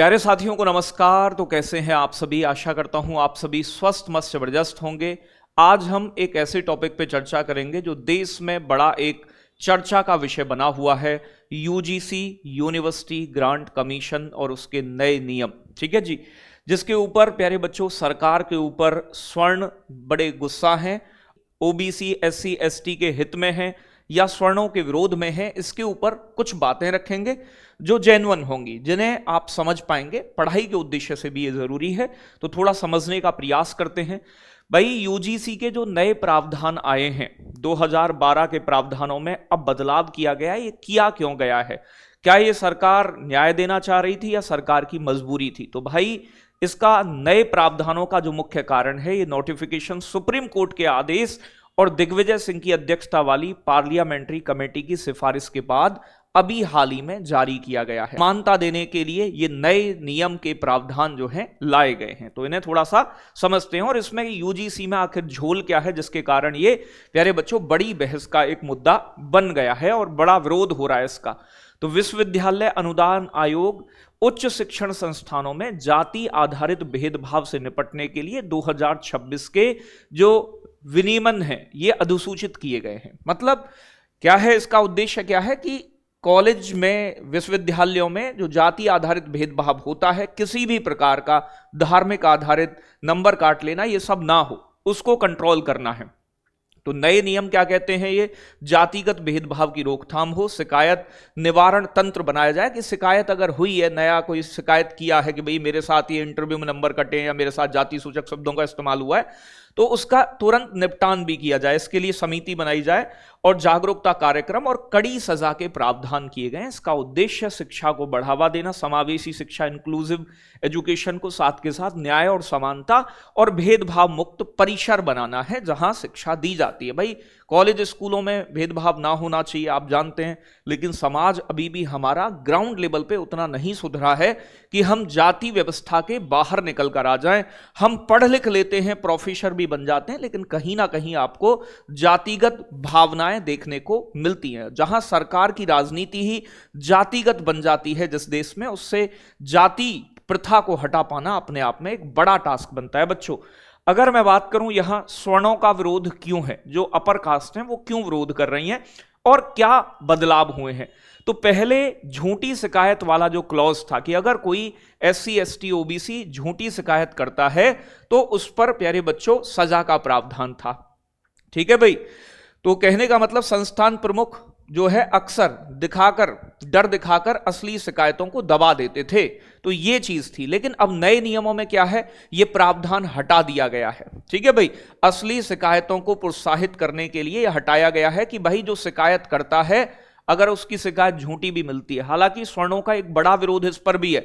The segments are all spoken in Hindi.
प्यारे साथियों को नमस्कार। तो कैसे हैं आप सभी? आशा करता हूं आप सभी स्वस्थ मस्त जबरदस्त होंगे। आज हम एक ऐसे टॉपिक पे चर्चा करेंगे जो देश में बड़ा एक चर्चा का विषय बना हुआ है, यूजीसी यूनिवर्सिटी ग्रांट कमीशन और उसके नए नियम। ठीक है जी, जिसके ऊपर प्यारे बच्चों सरकार के ऊपर स्वर्ण बड़े गुस्सा हैं, ओबीसी एससी एसटी के हित में है या स्वर्णों के विरोध में है। इसके ऊपर कुछ बातें रखेंगे जो जेन्युइन होंगी, जिन्हें आप समझ पाएंगे। पढ़ाई के उद्देश्य से भी ये जरूरी है, तो थोड़ा समझने का प्रयास करते हैं। भाई, यूजीसी के जो नए प्रावधान आए हैं 2012 के प्रावधानों में अब बदलाव किया गया है। ये किया क्यों गया है? क्या ये सरकार न्याय देना चाह रही थी या सरकार की मजबूरी थी? तो भाई, इसका नए प्रावधानों का जो मुख्य कारण है, ये नोटिफिकेशन सुप्रीम कोर्ट के आदेश और दिग्विजय सिंह की अध्यक्षता वाली पार्लियामेंट्री कमेटी की सिफारिश के बाद अभी हाल ही में जारी किया गया है। मान्यता देने के लिए ये नए नियम के प्रावधान जो हैं लाए गए हैं, तो इन्हें थोड़ा सा समझते हैं। और इसमें यूजीसी में आखिर झोल क्या है, जिसके कारण ये प्यारे बच्चों बड़ी बहस का एक मुद्दा बन गया है और बड़ा विरोध हो रहा है इसका। तो विश्वविद्यालय अनुदान आयोग उच्च शिक्षण संस्थानों में जाति आधारित भेदभाव से निपटने के लिए 2026 के जो विनियमन है ये अधिसूचित किए गए हैं। मतलब क्या है इसका उद्देश्य? क्या है कि कॉलेज में, विश्वविद्यालयों में जो जाति आधारित भेदभाव होता है, किसी भी प्रकार का धार्मिक आधारित नंबर काट लेना, ये सब ना हो, उसको कंट्रोल करना है। तो नए नियम क्या कहते हैं? ये जातिगत भेदभाव की रोकथाम हो, शिकायत निवारण तंत्र बनाया जाए कि शिकायत अगर हुई है, नया कोई शिकायत किया है कि भाई मेरे साथ ये इंटरव्यू में नंबर कटे या मेरे साथ जाति सूचक शब्दों का इस्तेमाल हुआ है, तो उसका तुरंत निपटान भी किया जाए। इसके लिए समिति बनाई जाए और जागरूकता कार्यक्रम और कड़ी सजा के प्रावधान किए गए। इसका उद्देश्य शिक्षा को बढ़ावा देना, समावेशी शिक्षा, इंक्लूसिव एजुकेशन को साथ के साथ न्याय और समानता और भेदभाव मुक्त परिसर बनाना है जहां शिक्षा दी जाती है। भाई, कॉलेज स्कूलों में भेदभाव ना होना चाहिए, आप जानते हैं, लेकिन समाज अभी भी हमारा ग्राउंड लेवल पे उतना नहीं सुधरा है कि हम जाति व्यवस्था के बाहर निकल कर आ जाएं। हम पढ़ लिख लेते हैं, प्रोफेसर भी बन जाते हैं, लेकिन कहीं ना कहीं आपको जातिगत भावनाएं देखने को मिलती हैं। जहां सरकार की राजनीति ही जातिगत बन जाती है जिस देश में, उससे जाति प्रथा को हटा पाना अपने आप में एक बड़ा टास्क बनता है बच्चों। अगर मैं बात करूं यहां स्वर्णों का विरोध क्यों है, जो अपर कास्ट हैं वो क्यों विरोध कर रही हैं और क्या बदलाव हुए हैं। तो पहले झूठी शिकायत वाला जो क्लॉज था कि अगर कोई एससी एसटी ओबीसी झूठी शिकायत करता है तो उस पर प्यारे बच्चों सजा का प्रावधान था। ठीक है भाई, तो कहने का मतलब संस्थान प्रमुख जो है अक्सर डर दिखाकर असली शिकायतों को दबा देते थे, तो ये चीज थी। लेकिन अब नए नियमों में क्या है, ये प्रावधान हटा दिया गया है। ठीक है भाई, असली शिकायतों को प्रोत्साहित करने के लिए यह हटाया गया है कि भाई जो शिकायत करता है, अगर उसकी शिकायत झूठी भी मिलती है। हालांकि स्वर्णों का एक बड़ा विरोध इस पर भी है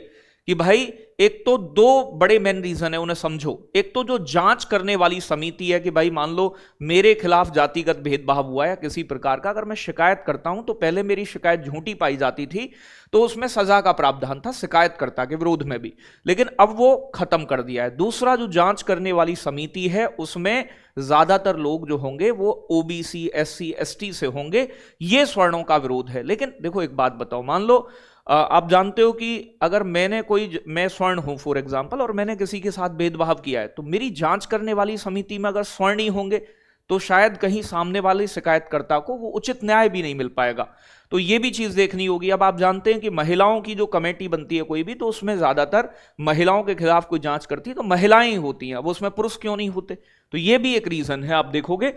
कि भाई एक तो दो बड़े मेन रीजन है, उन्हें समझो। एक तो जो जांच करने वाली समिति है कि भाई मान लो मेरे खिलाफ जातिगत भेदभाव हुआ है किसी प्रकार का, अगर मैं शिकायत करता हूं तो पहले मेरी शिकायत झूठी पाई जाती थी तो उसमें सजा का प्रावधान था शिकायतकर्ता के विरोध में भी, लेकिन अब वो खत्म कर दिया है। दूसरा, जो जांच करने वाली समिति है उसमें ज्यादातर लोग जो होंगे वो ओबीसी एससी एसटी से होंगे। ये स्वर्णों का विरोध है। लेकिन देखो एक बात बताओ, मान लो आप जानते हो कि अगर मैं स्वर्ण हूं फॉर एग्जांपल और मैंने किसी के साथ भेदभाव किया है, तो मेरी जांच करने वाली समिति में अगर स्वर्ण ही होंगे तो शायद कहीं सामने वाले शिकायतकर्ता को वो उचित न्याय भी नहीं मिल पाएगा। तो ये भी चीज देखनी होगी। अब आप जानते हैं कि महिलाओं की जो कमेटी बनती है कोई भी, तो उसमें ज्यादातर महिलाओं के खिलाफ कोई जांच करती है तो महिलाएं ही होती हैं, वो उसमें पुरुष क्यों नहीं होते? तो ये भी एक रीजन है, आप देखोगे।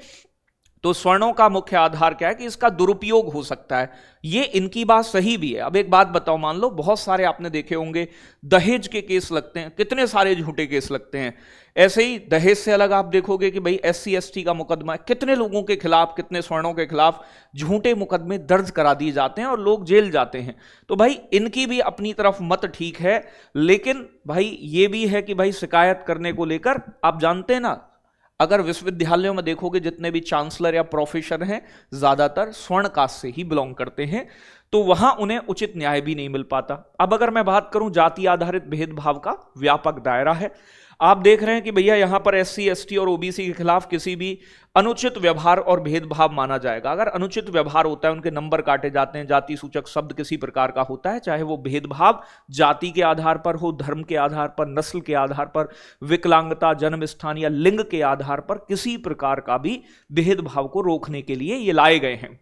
तो स्वर्णों का मुख्य आधार क्या है कि इसका दुरुपयोग हो सकता है। ये इनकी बात सही भी है। अब एक बात बताओ, मान लो बहुत सारे आपने देखे होंगे दहेज के केस लगते हैं, कितने सारे झूठे केस लगते हैं। ऐसे ही दहेज से अलग आप देखोगे कि भाई एससी एसटी का मुकदमा है, कितने लोगों के खिलाफ, कितने स्वर्णों के खिलाफ झूठे मुकदमे दर्ज करा दिए जाते हैं और लोग जेल जाते हैं। तो भाई इनकी भी अपनी तरफ मत ठीक है, लेकिन भाई ये भी है कि भाई शिकायत करने को लेकर आप जानते हैं ना, अगर विश्वविद्यालयों में देखोगे जितने भी चांसलर या प्रोफेसर हैं ज्यादातर स्वर्ण कास्ट से ही बिलोंग करते हैं। तो वहां उन्हें उचित न्याय भी नहीं मिल पाता। अब अगर मैं बात करूं जाति आधारित भेदभाव का व्यापक दायरा है। आप देख रहे हैं कि भैया यहां पर एससी एसटी और ओबीसी के खिलाफ किसी भी अनुचित व्यवहार और भेदभाव माना जाएगा। अगर अनुचित व्यवहार होता है, उनके नंबर काटे जाते हैं, जाति सूचक शब्द किसी प्रकार का होता है, चाहे वो भेदभाव जाति के आधार पर हो, धर्म के आधार पर, नस्ल के आधार पर, विकलांगता, जन्म स्थान या लिंग के आधार पर, किसी प्रकार का भी भेदभाव को रोकने के लिए ये लाए गए हैं।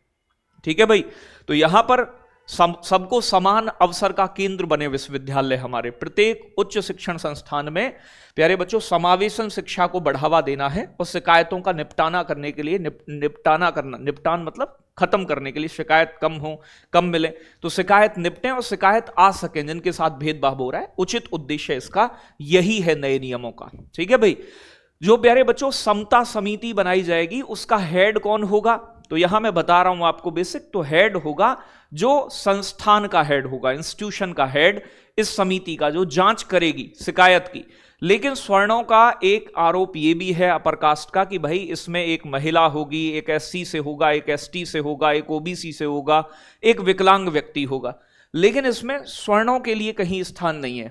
ठीक है भाई, तो यहां पर सबको समान अवसर का केंद्र बने विश्वविद्यालय हमारे प्रत्येक उच्च शिक्षण संस्थान में प्यारे बच्चों समावेशन शिक्षा को बढ़ावा देना है और शिकायतों का निपटाना करने के लिए निपटान मतलब खत्म करने के लिए, शिकायत कम हो, कम मिले तो शिकायत निपटें और शिकायत आ सके जिनके साथ भेदभाव हो रहा है। उचित उद्देश्य इसका यही है नए नियमों का। ठीक है भाई, जो प्यारे बच्चों समता समिति बनाई जाएगी उसका हेड कौन होगा, तो यहां मैं बता रहा हूं आपको बेसिक। तो हेड होगा जो संस्थान का हेड होगा, इंस्टीट्यूशन का हेड इस समिति का, जो जांच करेगी शिकायत की। लेकिन स्वर्णों का एक आरोप यह भी है अपर कास्ट का कि भाई इसमें एक महिला होगी, एक एससी से होगा, एक एसटी से होगा, एक ओबीसी से होगा, एक विकलांग व्यक्ति होगा। लेकिन इसमें स्वर्णों के लिए कहीं स्थान नहीं है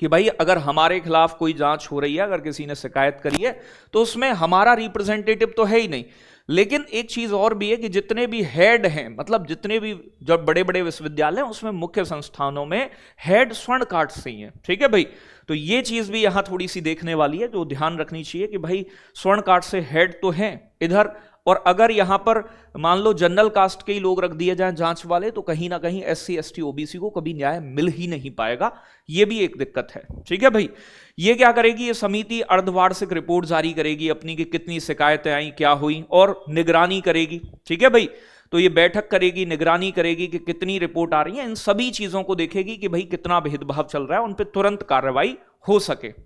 कि भाई अगर हमारे खिलाफ कोई जांच हो रही है, अगर किसी ने शिकायत करी है तो उसमें हमारा रिप्रेजेंटेटिव तो है ही नहीं। लेकिन एक चीज और भी है कि जितने भी हेड हैं, मतलब जितने भी जो बड़े बड़े विश्वविद्यालय हैं उसमें मुख्य संस्थानों में हेड स्वर्ण कार्ड से ही है। ठीक है भाई, तो ये चीज भी यहां थोड़ी सी देखने वाली है, जो ध्यान रखनी चाहिए कि भाई स्वर्ण कार्ड से हेड तो हैं इधर, और अगर यहां पर मान लो जनरल कास्ट के ही लोग रख दिए जाएं जांच वाले, तो कहीं ना कहीं एससी एसटी ओबीसी को कभी न्याय मिल ही नहीं पाएगा। ये भी एक दिक्कत है। ठीक है भाई, ये क्या करेगी, ये समिति अर्धवार्षिक रिपोर्ट जारी करेगी अपनी कि कितनी शिकायतें आई, क्या हुई, और निगरानी करेगी। ठीक है भाई, तो ये बैठक करेगी, निगरानी करेगी कि कितनी रिपोर्ट आ रही है, इन सभी चीजों को देखेगी कि भाई कितना भेदभाव चल रहा है, उन पर तुरंत कार्रवाई हो सके।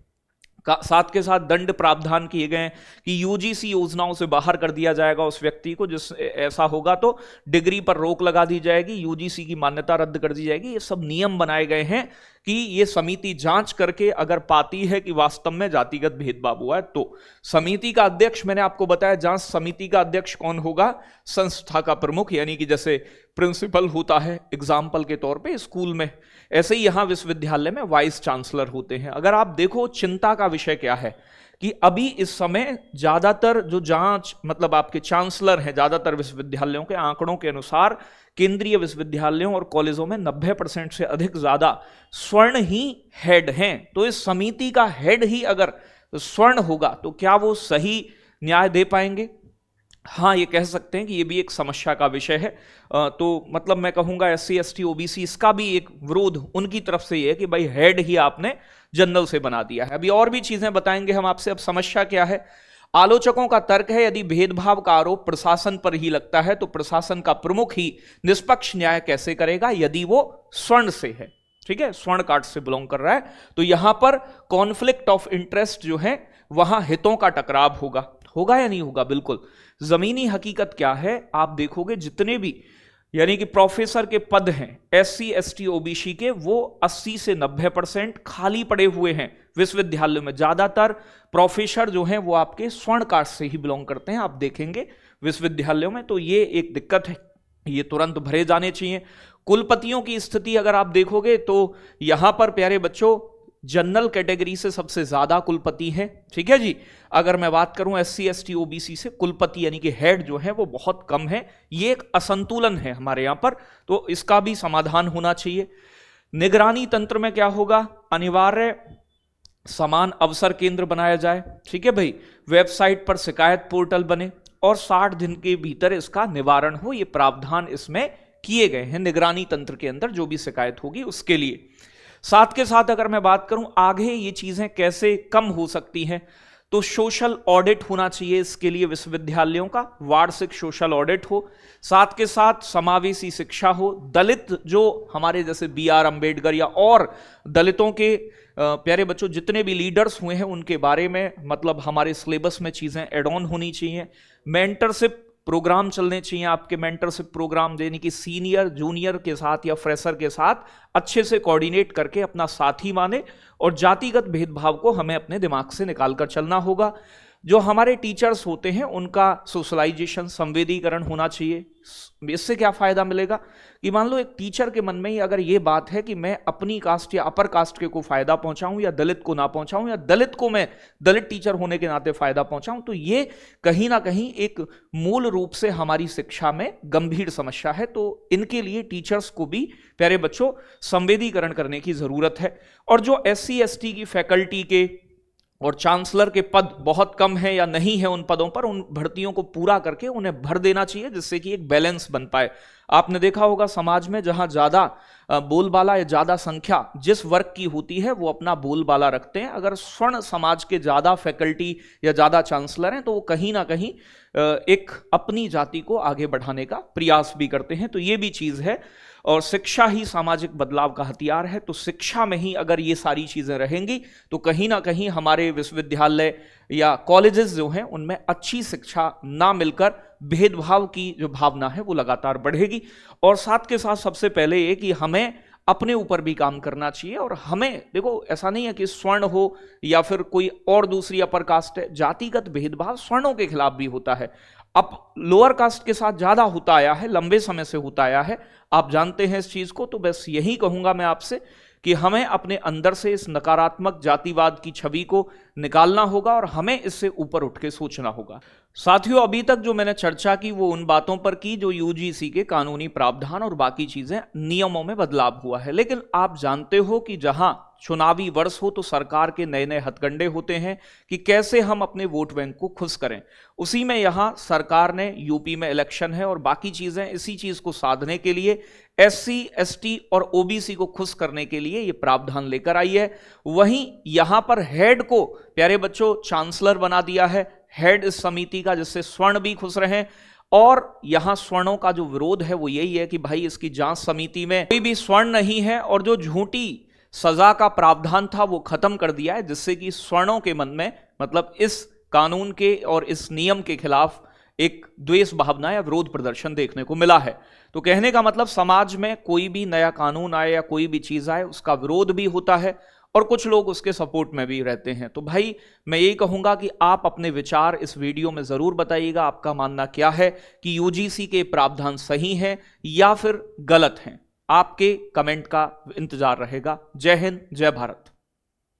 साथ के साथ दंड प्रावधान किए गए कि यूजीसी योजनाओं से बाहर कर दिया जाएगा उस व्यक्ति को, जिस ऐसा होगा तो डिग्री पर रोक लगा दी जाएगी, यूजीसी की मान्यता रद्द कर दी जाएगी। ये सब नियम बनाए गए हैं कि ये समिति जांच करके अगर पाती है कि वास्तव में जातिगत भेदभाव हुआ है तो समिति का अध्यक्ष, मैंने आपको बताया जांच समिति का अध्यक्ष कौन होगा, संस्था का प्रमुख, यानी कि जैसे प्रिंसिपल होता है एग्जाम्पल के तौर पे स्कूल में, ऐसे ही यहां विश्वविद्यालय में वाइस चांसलर होते हैं। अगर आप देखो चिंता का विषय क्या है कि अभी इस समय ज्यादातर जो जांच मतलब आपके चांसलर हैं ज्यादातर विश्वविद्यालयों के आंकड़ों के अनुसार केंद्रीय विश्वविद्यालयों और कॉलेजों में 90% से अधिक ज्यादा स्वर्ण ही हेड हैं। तो इस समिति का हेड ही अगर स्वर्ण होगा तो क्या वो सही न्याय दे पाएंगे? हाँ, ये कह सकते हैं कि ये भी एक समस्या का विषय है। तो मतलब मैं कहूंगा एससी एसटी ओबीसी इसका भी एक विरोध उनकी तरफ से ये है कि भाई हेड ही आपने जनरल से बना दिया है। अभी और भी चीजें बताएंगे हम आपसे। अब समस्या क्या है? आलोचकों का तर्क है यदि भेदभाव का आरोप प्रशासन पर ही लगता है तो प्रशासन का प्रमुख ही निष्पक्ष न्याय कैसे करेगा यदि वो स्वर्ण से है, ठीक है, स्वर्ण कार्ड से बिलोंग कर रहा है। तो यहां पर कॉन्फ्लिक्ट ऑफ इंटरेस्ट जो है वहां हितों का टकराव होगा या नहीं होगा? बिल्कुल। जमीनी हकीकत क्या है आप देखोगे, जितने भी यानी कि प्रोफेसर के पद हैं एससी एसटी ओबीसी के, वो 80 से 90% खाली पड़े हुए हैं विश्वविद्यालयों में। ज्यादातर प्रोफेसर जो हैं वो आपके स्वर्ण कार्ड से ही बिलोंग करते हैं, आप देखेंगे विश्वविद्यालयों में। तो ये एक दिक्कत है, ये तुरंत भरे जाने चाहिए। कुलपतियों की स्थिति अगर आप देखोगे तो यहां पर प्यारे बच्चों जनरल कैटेगरी से सबसे ज्यादा कुलपति हैं, ठीक है जी। अगर मैं बात करूं एससी एसटी ओबीसी से कुलपति यानी कि हेड जो है वो बहुत कम है। ये एक असंतुलन है हमारे यहां पर, तो इसका भी समाधान होना चाहिए। निगरानी तंत्र में क्या होगा? अनिवार्य समान अवसर केंद्र बनाया जाए, ठीक है भाई। वेबसाइट पर शिकायत पोर्टल बने और 60 दिन के भीतर इसका निवारण हो, ये प्रावधान इसमें किए गए हैं निगरानी तंत्र के अंदर जो भी शिकायत होगी उसके लिए। साथ के साथ अगर मैं बात करूं आगे ये चीजें कैसे कम हो सकती हैं, तो सोशल ऑडिट होना चाहिए इसके लिए विश्वविद्यालयों का, वार्षिक सोशल ऑडिट हो। साथ के साथ समावेशी शिक्षा हो। दलित जो हमारे जैसे BR अम्बेडकर या और दलितों के प्यारे बच्चों जितने भी लीडर्स हुए हैं उनके बारे में मतलब हमारे सिलेबस में चीजें एड ऑन होनी चाहिए। मेंटरशिप प्रोग्राम चलने चाहिए आपके, मेंटरशिप प्रोग्राम यानी कि सीनियर जूनियर के साथ या फ्रेशर के साथ अच्छे से कोऑर्डिनेट करके अपना साथी माने, और जातिगत भेदभाव को हमें अपने दिमाग से निकालकर चलना होगा। जो हमारे टीचर्स होते हैं उनका सोशलाइजेशन, संवेदीकरण होना चाहिए। इससे क्या फायदा मिलेगा कि मान लो एक टीचर के मन में ही अगर ये बात है कि मैं अपनी कास्ट या अपर कास्ट के को फायदा पहुंचाऊं या दलित को ना पहुंचाऊं, या दलित को मैं दलित टीचर होने के नाते फायदा पहुंचाऊं, तो ये कहीं ना कहीं एक मूल रूप से हमारी शिक्षा में गंभीर समस्या है। तो इनके लिए टीचर्स को भी प्यारे बच्चों संवेदीकरण करने की जरूरत है। और जो SC ST की फैकल्टी के और चांसलर के पद बहुत कम है या नहीं है, उन पदों पर उन भर्तियों को पूरा करके उन्हें भर देना चाहिए, जिससे कि एक बैलेंस बन पाए। आपने देखा होगा समाज में जहां ज्यादा बोलबाला या ज्यादा संख्या जिस वर्ग की होती है वो अपना बोलबाला रखते हैं। अगर स्वर्ण समाज के ज्यादा फैकल्टी या ज्यादा चांसलर हैं तो वो कहीं ना कहीं एक अपनी जाति को आगे बढ़ाने का प्रयास भी करते हैं। तो ये भी चीज है, और शिक्षा ही सामाजिक बदलाव का हथियार है। तो शिक्षा में ही अगर ये सारी चीजें रहेंगी तो कहीं ना कहीं हमारे विश्वविद्यालय या कॉलेजेस जो हैं उनमें अच्छी शिक्षा ना मिलकर भेदभाव की जो भावना है वो लगातार बढ़ेगी। और साथ के साथ सबसे पहले ये कि हमें अपने ऊपर भी काम करना चाहिए। और हमें देखो, ऐसा नहीं है कि स्वर्ण हो या फिर कोई और दूसरी अपर कास्ट है, जातिगत भेदभाव स्वर्णों के खिलाफ भी होता है। अब लोअर कास्ट के साथ ज्यादा होता आया है, लंबे समय से होता आया है, आप जानते हैं इस चीज को। तो बस यही कहूंगा मैं आपसे कि हमें अपने अंदर से इस नकारात्मक जातिवाद की छवि को निकालना होगा और हमें इससे ऊपर उठ के सोचना होगा। साथियों, अभी तक जो मैंने चर्चा की वो उन बातों पर की जो UGC के कानूनी प्रावधान और बाकी चीजें, नियमों में बदलाव हुआ है। लेकिन आप जानते हो कि जहां चुनावी वर्ष हो तो सरकार के नए नए हथकंडे होते हैं कि कैसे हम अपने वोट बैंक को खुश करें। उसी में यहां सरकार ने, यूपी में इलेक्शन है और बाकी चीजें, इसी चीज को साधने के लिए SC ST और OBC को खुश करने के लिए ये प्रावधान लेकर आई है। वहीं यहां पर हेड को प्यारे बच्चों चांसलर बना दिया है, हेड इस समिति का, जिससे स्वर्ण भी खुश रहें। और यहां स्वर्णों का जो विरोध है वो यही है कि भाई इसकी जांच समिति में कोई भी स्वर्ण नहीं है, और जो झूठी सजा का प्रावधान था वो खत्म कर दिया है, जिससे कि स्वर्णों के मन में, मतलब इस कानून के और इस नियम के खिलाफ एक द्वेष भावना या विरोध प्रदर्शन देखने को मिला है। तो कहने का मतलब समाज में कोई भी नया कानून आए या कोई भी चीज आए उसका विरोध भी होता है और कुछ लोग उसके सपोर्ट में भी रहते हैं। तो भाई मैं यही कहूंगा कि आप अपने विचार इस वीडियो में जरूर बताइएगा, आपका मानना क्या है कि UGC के प्रावधान सही हैं या फिर गलत हैं। आपके कमेंट का इंतजार रहेगा। जय हिंद, जय भारत।